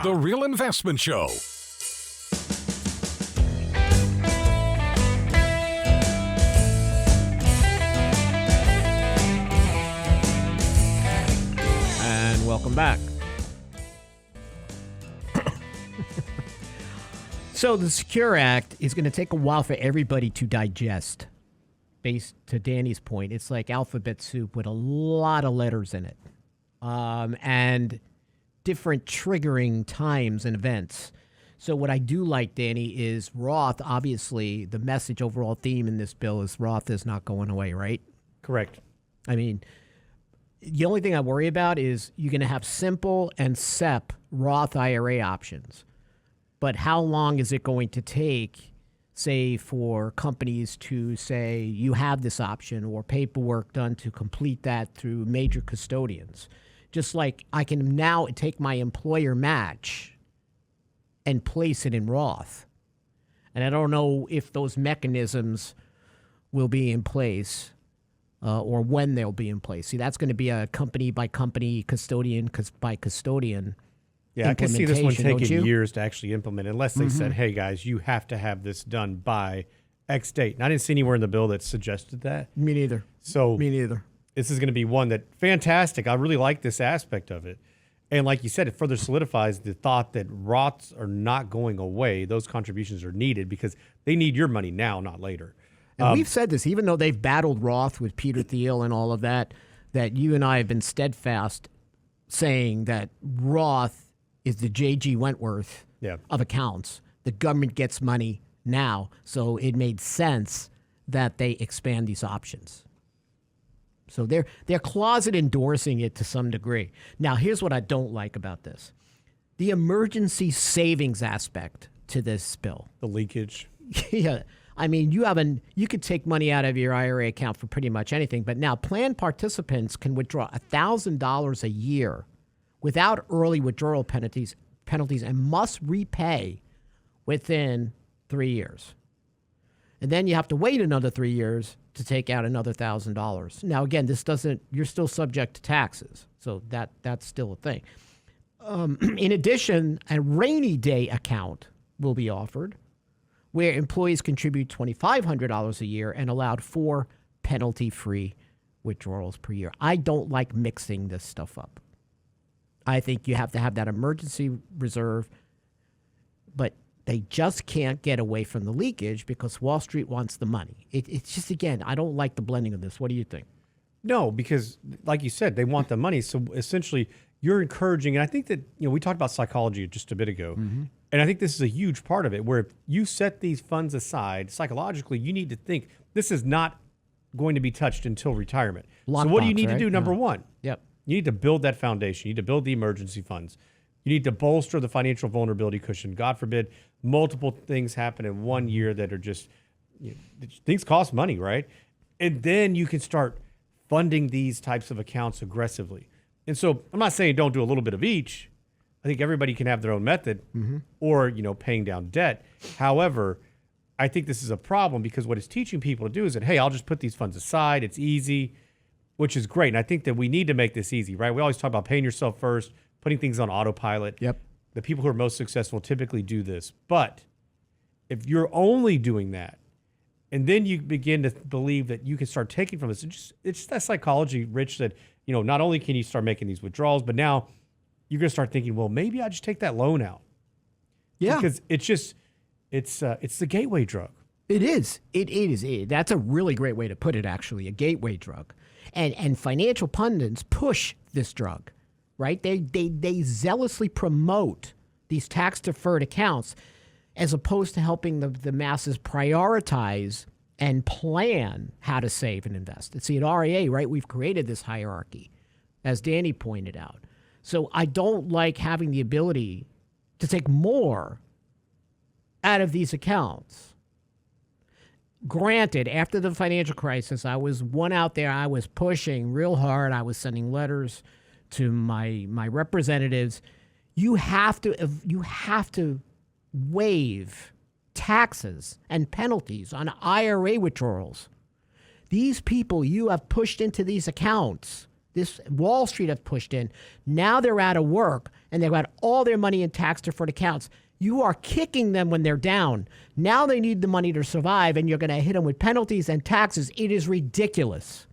The Real Investment Show. And welcome back. So the Secure Act is going to take a while for everybody to digest. Based to Danny's point, it's like alphabet soup with a lot of letters in it. And different triggering times and events. So what I do like, Danny, is Roth, obviously, the message overall theme in this bill is Roth is not going away, right? Correct. I mean, the only thing I worry about is you're going to have simple and SEP Roth IRA options. But how long is it going to take, say, for companies to say you have this option or paperwork done to complete that through major custodians? Just like I can now take my employer match and place it in Roth. And I don't know if those mechanisms will be in place or when they'll be in place. See, that's going to be a company by company, custodian by custodian. Yeah, I can see this one taking years to actually implement, unless they said, hey, guys, you have to have this done by X date. And I didn't see anywhere in the bill that suggested that. Me neither. So me neither. This is going to be one that, fantastic. I really like this aspect of it. And like you said, it further solidifies the thought that Roths are not going away. Those contributions are needed because they need your money now, not later. And we've said this, even though they've battled Roth with Peter Thiel and all of that, that you and I have been steadfast saying that Roth is the J.G. Wentworth of accounts. The government gets money now, so it made sense that they expand these options. So they're closet endorsing it to some degree. Now, here's what I don't like about this. The emergency savings aspect to this bill. The leakage. Yeah. I mean, you could take money out of your IRA account for pretty much anything, but now plan participants can withdraw $1,000 a year without early withdrawal penalties and must repay within 3 years. And then you have to wait another 3 years to take out another $1,000. Now, again, you're still subject to taxes. So that's still a thing. In addition, a rainy day account will be offered where employees contribute $2,500 a year and allowed 4 penalty-free withdrawals per year. I don't like mixing this stuff up. I think you have to have that emergency reserve, but they just can't get away from the leakage because Wall Street wants the money. It's just, again, I don't like the blending of this. What do you think? No, because like you said, they want the money. So essentially you're encouraging, and I think that, we talked about psychology just a bit ago, and I think this is a huge part of it, where if you set these funds aside, psychologically, you need to think this is not going to be touched until retirement. So what do you need to do? Number one. Yep. You need to build that foundation. You need to build the emergency funds. You need to bolster the financial vulnerability cushion. God forbid, multiple things happen in 1 year that are just, things cost money, right? And then you can start funding these types of accounts aggressively. And so I'm not saying don't do a little bit of each. I think everybody can have their own method or, paying down debt. However, I think this is a problem because what it's teaching people to do is that, hey, I'll just put these funds aside. It's easy, which is great. And I think that we need to make this easy, right? We always talk about paying yourself first, putting things on autopilot. Yep. The people who are most successful typically do this. But if you're only doing that, and then you begin to believe that you can start taking from this, it's just that psychology, Rich, that, not only can you start making these withdrawals, but now you're going to start thinking, well, maybe I just take that loan out. Yeah. Because it's the gateway drug. It is. It is. That's a really great way to put it, actually, a gateway drug. And financial pundits push this drug, right? They zealously promote these tax-deferred accounts as opposed to helping the masses prioritize and plan how to save and invest. See, at RIA, right, we've created this hierarchy, as Danny pointed out. So I don't like having the ability to take more out of these accounts. Granted, after the financial crisis, I was one out there. I was pushing real hard. I was sending letters to my representatives. You have to waive taxes and penalties on IRA withdrawals. These people you have pushed into these accounts This Wall Street have pushed in. Now they're out of work and they've got all their money in tax-deferred accounts. You are kicking them when they're down. Now they need the money to survive, and you're going to hit them with penalties and taxes. It is ridiculous.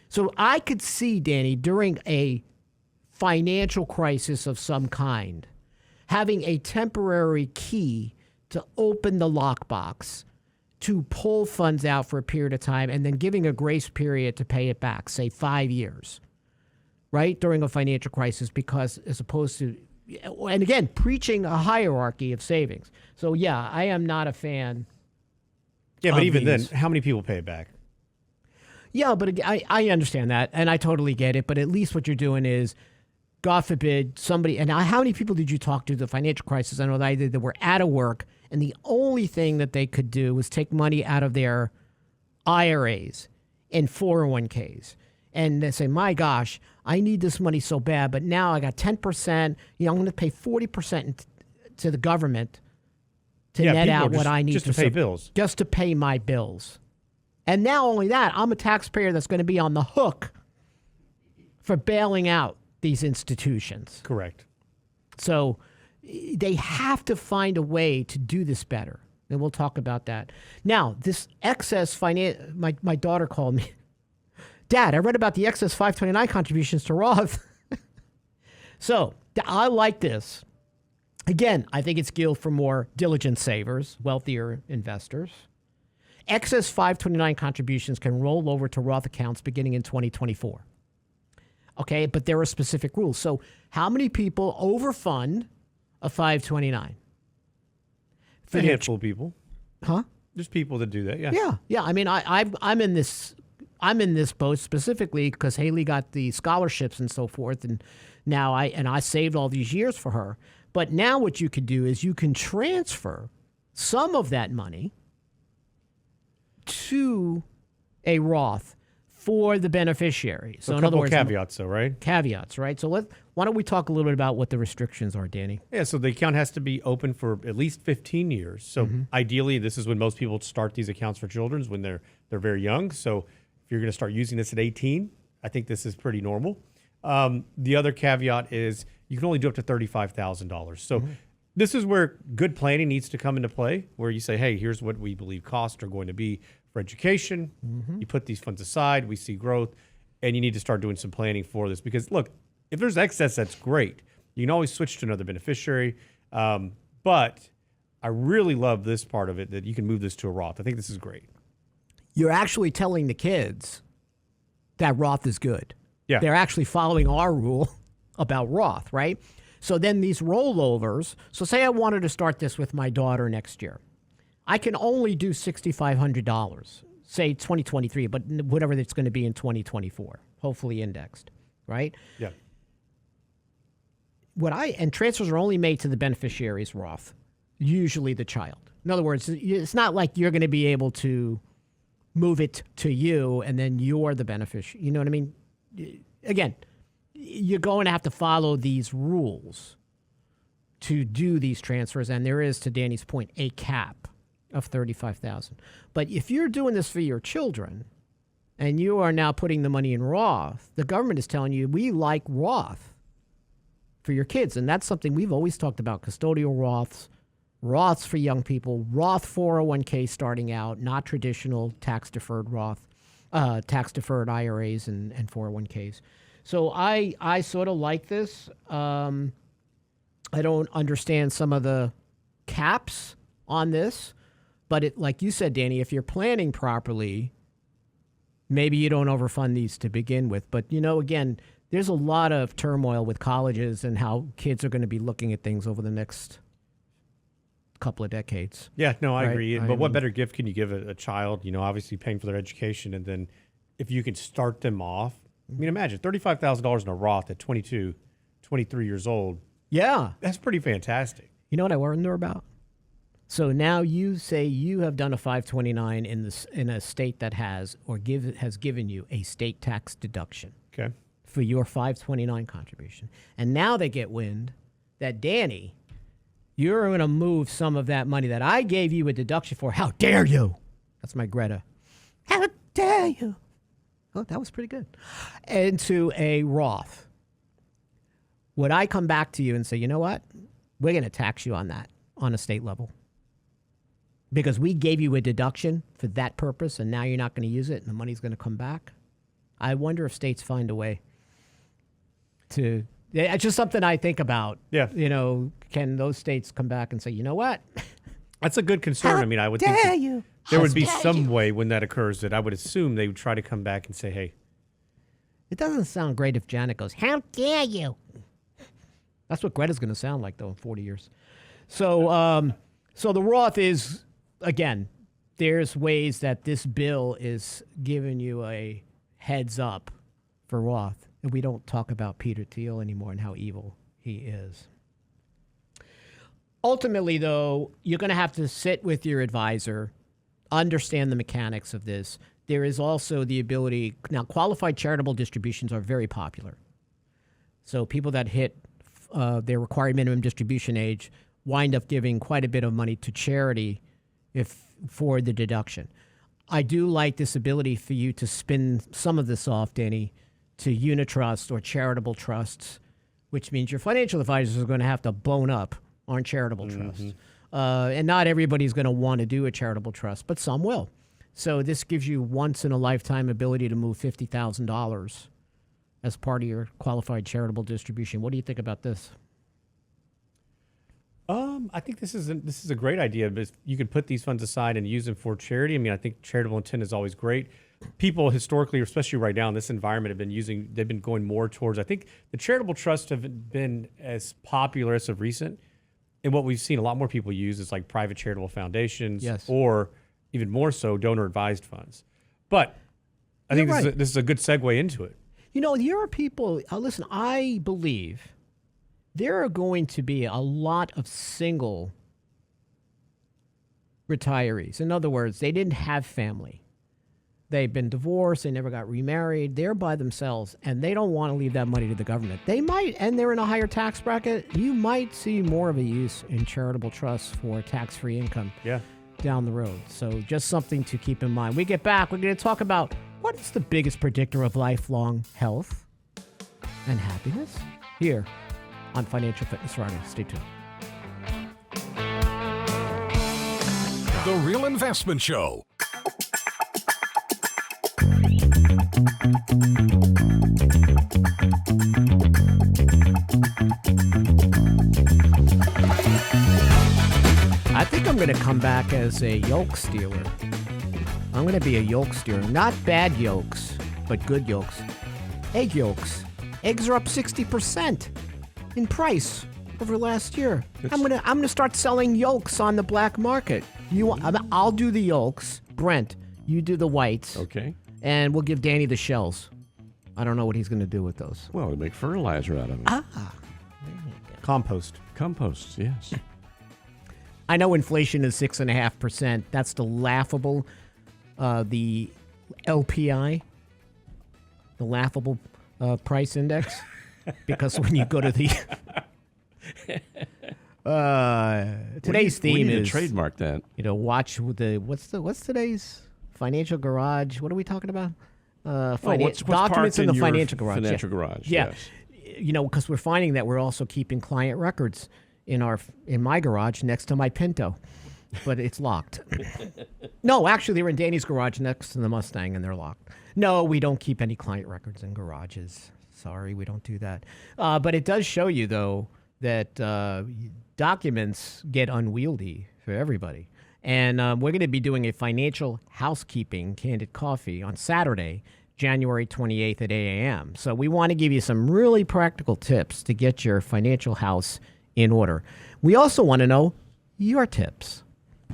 So I could see, Danny, during a financial crisis of some kind, having a temporary key to open the lockbox, to pull funds out for a period of time, and then giving a grace period to pay it back, say 5 years, right, during a financial crisis, because as opposed to, and again, preaching a hierarchy of savings. So, yeah, I am not a fan. Yeah, but even these. then, how many people pay it back? Yeah, but I understand that, and I totally get it. But at least what you're doing is, God forbid, somebody, and how many people did you talk to the financial crisis? I know that were out of work, and the only thing that they could do was take money out of their IRAs and 401ks. And they say, my gosh, I need this money so bad, but now I got 10%. I'm going to pay 40% to the government to net out what I need just to pay bills. Just to pay my bills. And now only that, I'm a taxpayer that's going to be on the hook for bailing out these institutions. Correct. So they have to find a way to do this better. And we'll talk about that. Now, this excess finance, my daughter called me. Dad, I read about the excess 529 contributions to Roth. So I like this. Again, I think it's geared for more diligent savers, wealthier investors. Excess 529 contributions can roll over to Roth accounts beginning in 2024. Okay, but there are specific rules. So how many people overfund a 529? A handful of people. Huh? There's people that do that, yeah. Yeah. I mean, I'm in this boat specifically because Haley got the scholarships and so forth, and now I saved all these years for her. But now what you could do is you can transfer some of that money to a Roth for the beneficiary. So in other words, caveats, though, right? Caveats, right? So why don't we talk a little bit about what the restrictions are, Danny? Yeah, so the account has to be open for at least 15 years. So ideally, this is when most people start these accounts for children, when they're very young. So if you're going to start using this at 18, I think this is pretty normal. The other caveat is you can only do up to $35,000. So this is where good planning needs to come into play, where you say, hey, here's what we believe costs are going to be for education. You put these funds aside, we see growth, and you need to start doing some planning for this. Because, look, if there's excess, that's great. You can always switch to another beneficiary. But I really love this part of it, that you can move this to a Roth. I think this is great. You're actually telling the kids that Roth is good. Yeah. They're actually following our rule about Roth, right? So then these rollovers, so say I wanted to start this with my daughter next year. I can only do $6,500, say 2023, but whatever it's going to be in 2024, hopefully indexed, right? Yeah. And transfers are only made to the beneficiary's Roth, usually the child. In other words, it's not like you're going to be able to move it to you and then you're the beneficiary. You know what I mean? Again, you're going to have to follow these rules to do these transfers, and there is, to Danny's point, a cap of $35,000. But if you're doing this for your children and you are now putting the money in Roth, the government is telling you, we like Roth for your kids. And that's something we've always talked about, custodial Roths, Roths for young people, Roth 401k starting out, not traditional tax-deferred Roth, tax-deferred IRAs and 401ks. So I sort of like this. I don't understand some of the caps on this. But like you said, Danny, if you're planning properly, maybe you don't overfund these to begin with. But, again, there's a lot of turmoil with colleges and how kids are going to be looking at things over the next couple of decades. Yeah, no, I right? agree. But what better gift can you give a child, obviously paying for their education, and then if you can start them off. I mean, imagine $35,000 in a Roth at 22, 23 years old. Yeah. That's pretty fantastic. You know what I wonder about? So now you say you have done a 529 in a state that has given you a state tax deduction. Okay. For your 529 contribution. And now they get wind that, Danny, you're going to move some of that money that I gave you a deduction for. How dare you? That's my Greta. How dare you? Oh, that was pretty good. Into a Roth. Would I come back to you and say, you know what? We're going to tax you on that on a state level because we gave you a deduction for that purpose and now you're not going to use it and the money's going to come back? I wonder if states find a way to... It's just something I think about. Yeah. You know, can those states come back and say, you know what? That's a good concern. I mean, I would think that there would be some way when that occurs that I would assume they would try to come back and say, hey. It doesn't sound great if Janet goes, how dare you? That's what Greta's going to sound like, though, in 40 years. So, so the Roth is, again, there's ways that this bill is giving you a heads up for Roth. And we don't talk about Peter Thiel anymore and how evil he is. Ultimately, though, you're going to have to sit with your advisor, understand the mechanics of this. There is also the ability... Now, qualified charitable distributions are very popular. So people that hit their required minimum distribution age wind up giving quite a bit of money to charity for the deduction. I do like this ability for you to spin some of this off, Danny, to unitrusts or charitable trusts, which means your financial advisors are going to have to bone up on charitable trusts. And not everybody's going to want to do a charitable trust, but some will. So this gives you once-in-a-lifetime ability to move $50,000 as part of your qualified charitable distribution. What do you think about this? I think this is a great idea. But you could put these funds aside and use them for charity. I mean, I think charitable intent is always great. People historically, especially right now in this environment, they've been going more towards, I think the charitable trusts haven't been as popular as of recent. And what we've seen a lot more people use is like private charitable foundations, yes, or even more so donor advised funds. But I think this is a good segue into it. You know, there are people, listen, I believe there are going to be a lot of single retirees. In other words, they didn't have family. They've been divorced, they never got remarried, they're by themselves, and they don't want to leave that money to the government. They might, and they're in a higher tax bracket, you might see more of a use in charitable trusts for tax-free income down the road. So just something to keep in mind. We get back, we're going to talk about what is the biggest predictor of lifelong health and happiness here on Financial Fitness Friday. Stay tuned. The Real Investment Show. I think I'm going to come back as a yolk stealer. I'm going to be a yolk stealer. Not bad yolks, but good yolks. Egg yolks. Eggs are up 60% in price over last year. I'm gonna start selling yolks on the black market. I'll do the yolks. Brent, you do the whites. Okay. And we'll give Danny the shells. I don't know what he's going to do with those. Well, we make fertilizer out of them. Compost. Compost, yes. I know inflation is 6.5%. That's the Laughable, the LPI, the Laughable Price Index. Because when you go to the today's theme we need is to trademark that. You know, watch the what's today's financial garage? What are we talking about? What's documents in the your financial garage. Financial garage. Yeah. Yes. You know, because we're finding that we're also keeping client records in my garage next to my Pinto, but it's locked. No, actually, they're in Danny's garage next to the Mustang, and they're locked. No, we don't keep any client records in garages. Sorry, we don't do that. But it does show you, though, that documents get unwieldy for everybody. And we're going to be doing a financial housekeeping candid coffee on Saturday, January 28th at 8 a.m. So we want to give you some really practical tips to get your financial house in order. We also want to know your tips.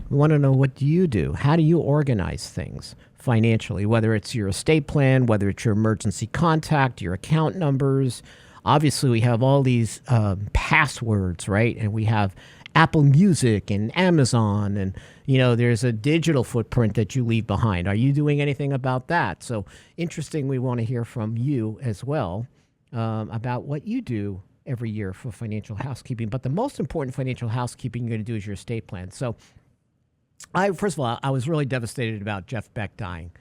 We want to know, what do you do? How do you organize things financially, whether it's your estate plan, whether it's your emergency contact, your account numbers. Obviously, we have all these passwords, right? And we have Apple Music and Amazon, and, you know, there's a digital footprint that you leave behind. Are you doing anything about that? So interesting, we want to hear from you as well about what you do every year for financial housekeeping. But the most important financial housekeeping you're going to do is your estate plan. So first of all, I was really devastated about Jeff Beck dying.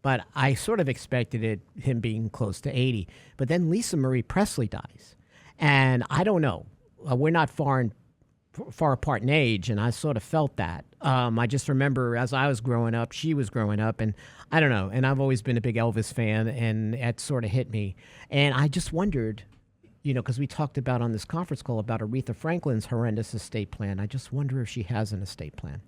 but I sort of expected him being close to 80. But then Lisa Marie Presley dies, and I don't know. We're not far apart in age, and I sort of felt that. I just remember as I was growing up, she was growing up, and I don't know. And I've always been a big Elvis fan, and it sort of hit me. And I just wondered, because we talked about on this conference call about Aretha Franklin's horrendous estate plan. I just wonder if she has an estate plan.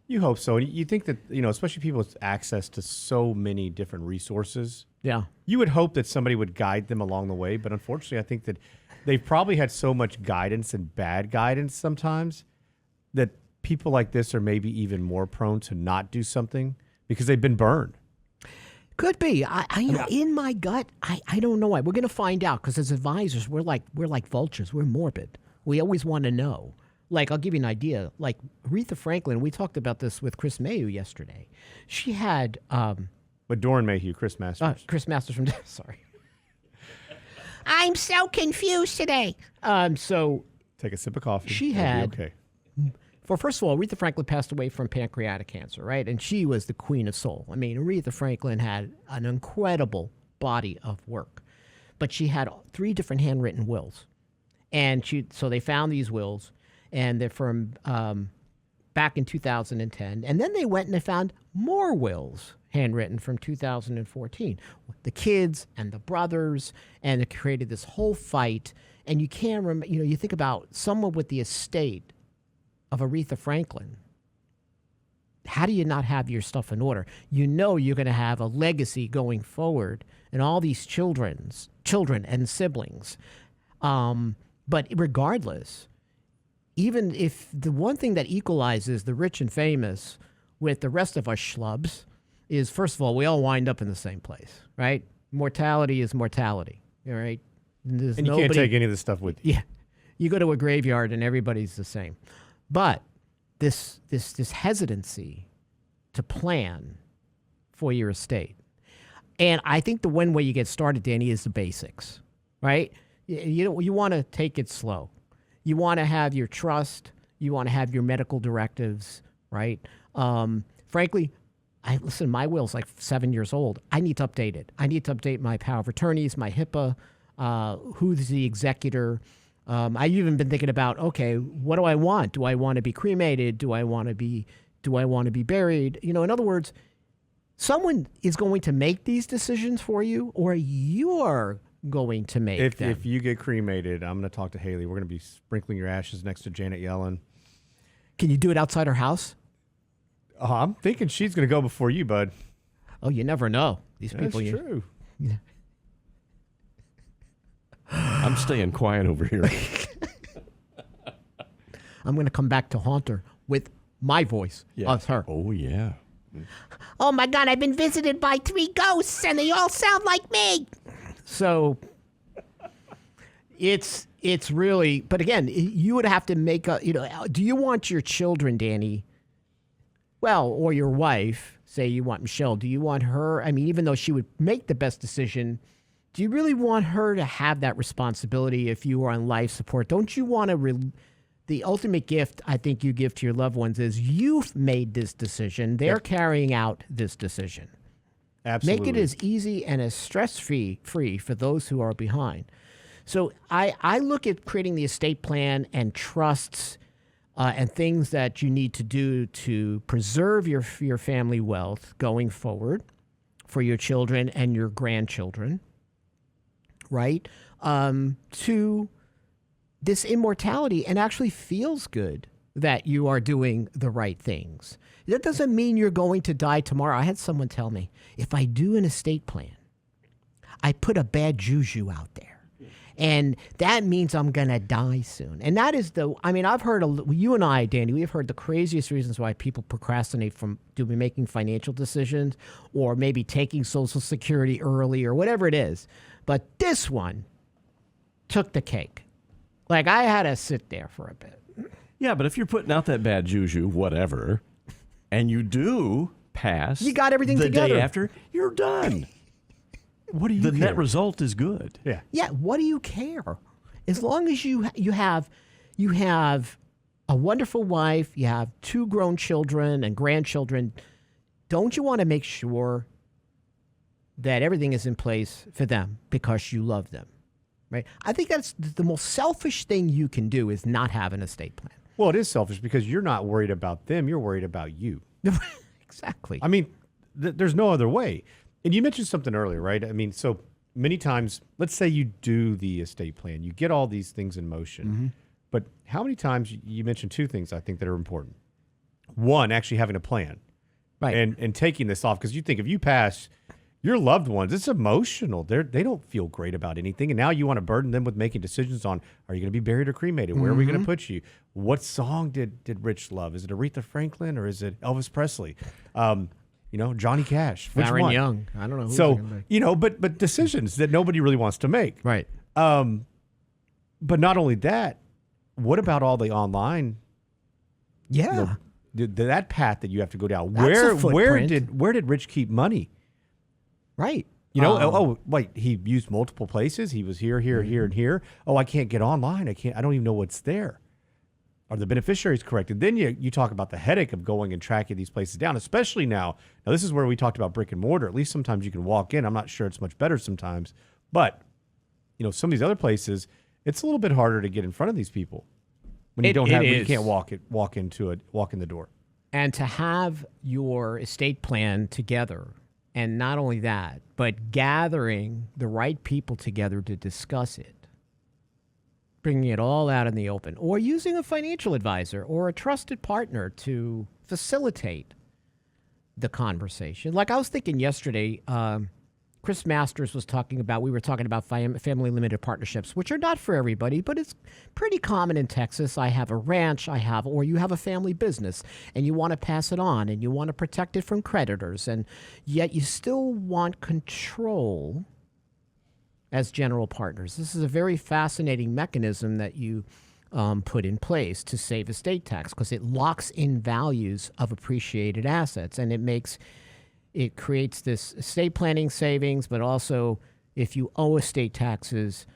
You hope so. And you think that, especially people with access to so many different resources. Yeah. You would hope that somebody would guide them along the way. But unfortunately, I think that they've probably had so much guidance and bad guidance sometimes that people like this are maybe even more prone to not do something because they've been burned. Could be. In my gut, I don't know why. We're going to find out because as advisors, we're like vultures. We're morbid. We always want to know. Like, I'll give you an idea. Like, Aretha Franklin, we talked about this with Chris Mayhew yesterday. She had... But Doran Mayhew, Chris Masters. Chris Masters from... Sorry. I'm so confused today. So... Take a sip of coffee. She had... Okay. For first of all, Aretha Franklin passed away from pancreatic cancer, right? And she was the queen of soul. I mean, Aretha Franklin had an incredible body of work. But she had 3 different handwritten wills. And so they found these wills... And they're from back in 2010. And then they went and they found more wills handwritten from 2014. The kids and the brothers, and it created this whole fight. And you can't remember, you think about someone with the estate of Aretha Franklin. How do you not have your stuff in order? You're going to have a legacy going forward and all these children and siblings. But regardless... Even if the one thing that equalizes the rich and famous with the rest of us schlubs is, first of all, we all wind up in the same place, right? Mortality is mortality, all right? And you can't take any of this stuff with you. Yeah. You go to a graveyard and everybody's the same. But this hesitancy to plan for your estate. And I think the one way you get started, Danny, is the basics, right? You want to take it slow. You want to have your trust. You want to have your medical directives, right? Frankly, my will's like 7 years old. I need to update it. I need to update my power of attorneys, my HIPAA, who's the executor. I've even been thinking about, okay, what do I want? Do I want to be cremated? Do I want to be buried? In other words, someone is going to make these decisions for you, or you're going to make them. If you get cremated, I'm going to talk to Haley. We're going to be sprinkling your ashes next to Janet Yellen. Can you do it outside her house? I'm thinking she's going to go before you, bud. Oh, you never know. These people. That's true. I'm staying quiet over here. I'm going to come back to haunt her with my voice. Yeah. Of her. Oh, yeah. Oh, my God, I've been visited by 3 ghosts, and they all sound like me. So it's really, but again, you would have to make do you want your children, Danny, or your wife, say you want Michelle, do you want her, even though she would make the best decision, do you really want her to have that responsibility if you are on life support? Don't you want to, the ultimate gift I think you give to your loved ones is you've made this decision. They're carrying out this decision. Absolutely. Make it as easy and as stress-free for those who are behind. So I look at creating the estate plan and trusts and things that you need to do to preserve your family wealth going forward for your children and your grandchildren, right? To this immortality, and actually feels good that you are doing the right things. That doesn't mean you're going to die tomorrow. I had someone tell me, if I do an estate plan, I put a bad juju out there. And that means I'm going to die soon. And that is I've heard, you and I, Danny, we've heard the craziest reasons why people procrastinate from making financial decisions or maybe taking Social Security early or whatever it is. But this one took the cake. Like, I had to sit there for a bit. Yeah, but if you're putting out that bad juju, whatever, and you do pass, you got everything the together. Day after, you're done. What do you The care? net result is good. Yeah. Yeah, what do you care? As long as you have a wonderful wife, you have 2 grown children and grandchildren, don't you want to make sure that everything is in place for them because you love them, right? I think that's the most selfish thing you can do is not have an estate plan. Well, it is selfish because you're not worried about them. You're worried about you. Exactly. I mean, there's no other way. And you mentioned something earlier, right? I mean, so many times, let's say you do the estate plan, you get all these things in motion, but how many times you mentioned two things I think that are important. One, actually having a plan, right. and taking this off, because you think if you pass, your loved ones, it's emotional. They don't feel great about anything. And now you want to burden them with making decisions on, are you going to be buried or cremated? Where are we going to put you? What song did Rich love? Is it Aretha Franklin or is it Elvis Presley? Johnny Cash. Which Farron one? Young. I don't know. So, but decisions that nobody really wants to make. Right. But not only that, what about all the online? Yeah. That path that you have to go down. That's a Where footprint. did Rich keep money? Right. Wait, he used multiple places. He was here, and here. Oh, I can't get online. I don't even know what's there. Are the beneficiaries correct? And then you talk about the headache of going and tracking these places down, especially now. Now, this is where we talked about brick and mortar. At least sometimes you can walk in. I'm not sure it's much better sometimes. But, some of these other places, it's a little bit harder to get in front of these people when you you can't walk in the door. And to have your estate plan together, and not only that, but gathering the right people together to discuss it, bringing it all out in the open, or using a financial advisor or a trusted partner to facilitate the conversation. Like I was thinking yesterday, Chris Masters we were talking about family limited partnerships, which are not for everybody, but it's pretty common in Texas. I have a ranch, or you have a family business and you want to pass it on and you want to protect it from creditors, and yet you still want control as general partners. This is a very fascinating mechanism that you put in place to save estate tax, because it locks in values of appreciated assets, and it creates this estate planning savings. But also, if you owe estate taxes,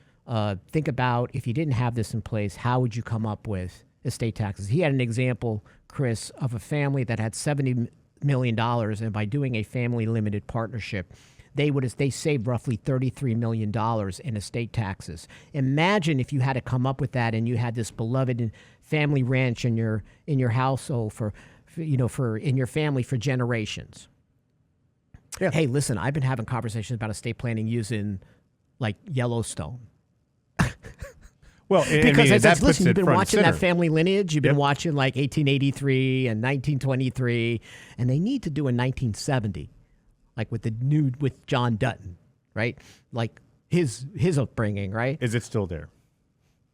think about, if you didn't have this in place, how would you come up with estate taxes? He had an example, Chris, of a family that had $70 million, and by doing a family limited partnership, they saved roughly $33 million in estate taxes. Imagine if you had to come up with that, and you had this beloved family ranch in your household in your family for generations. Yeah. Hey, listen, I've been having conversations about estate planning using like Yellowstone. Well, listen, you've been watching that family lineage. You've been watching like 1883 and 1923, and they need to do a 1970. Like with John Dutton, right? Like his upbringing, right? Is it still there?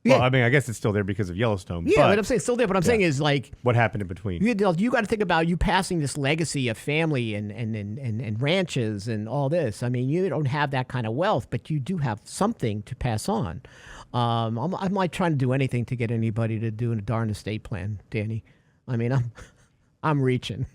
Yeah. Well, I mean, I guess it's still there because of Yellowstone. Yeah, but I'm saying it's still there. But I'm saying is like, what happened in between? You got to think about you passing this legacy of family and ranches and all this. I mean, you don't have that kind of wealth, but you do have something to pass on. I'm not trying to do anything to get anybody to do a darn estate plan, Danny. I mean, I'm reaching.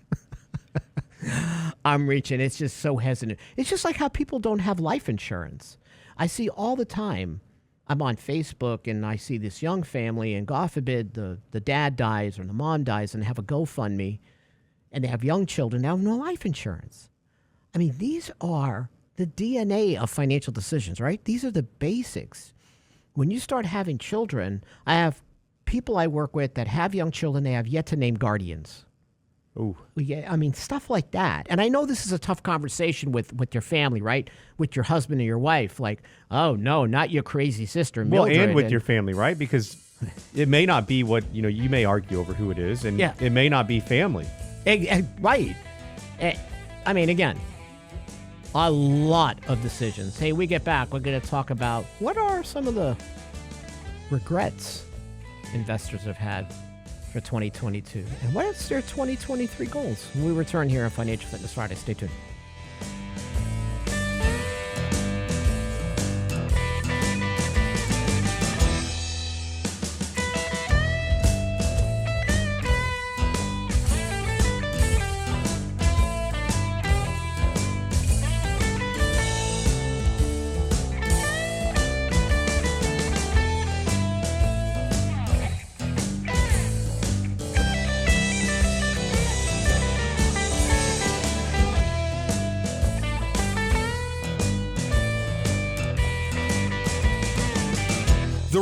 I'm reaching. It's just so hesitant. It's just like how people don't have life insurance. I see all the time. I'm on Facebook and I see this young family, and God forbid the dad dies or the mom dies, and they have a GoFundMe, and they have young children. They have no life insurance. I mean, these are the DNA of financial decisions, right? These are the basics. When you start having children, I have people I work with that have young children. They have yet to name guardians. Ooh. I mean, stuff like that. And I know this is a tough conversation with your family, right? With your husband and your wife. Like, oh, no, not your crazy sister, Mildred. Well, and with your family, right? Because it may not be what, you may argue over who it is, and it may not be family. Right. I mean, again, a lot of decisions. Hey, we get back, we're going to talk about what are some of the regrets investors have had for 2022, and what is their 2023 goals? When we return here on Financial Fitness Friday. Stay tuned.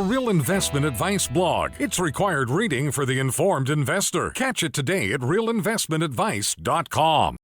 Real Investment Advice blog. It's required reading for the informed investor. Catch it today at realinvestmentadvice.com.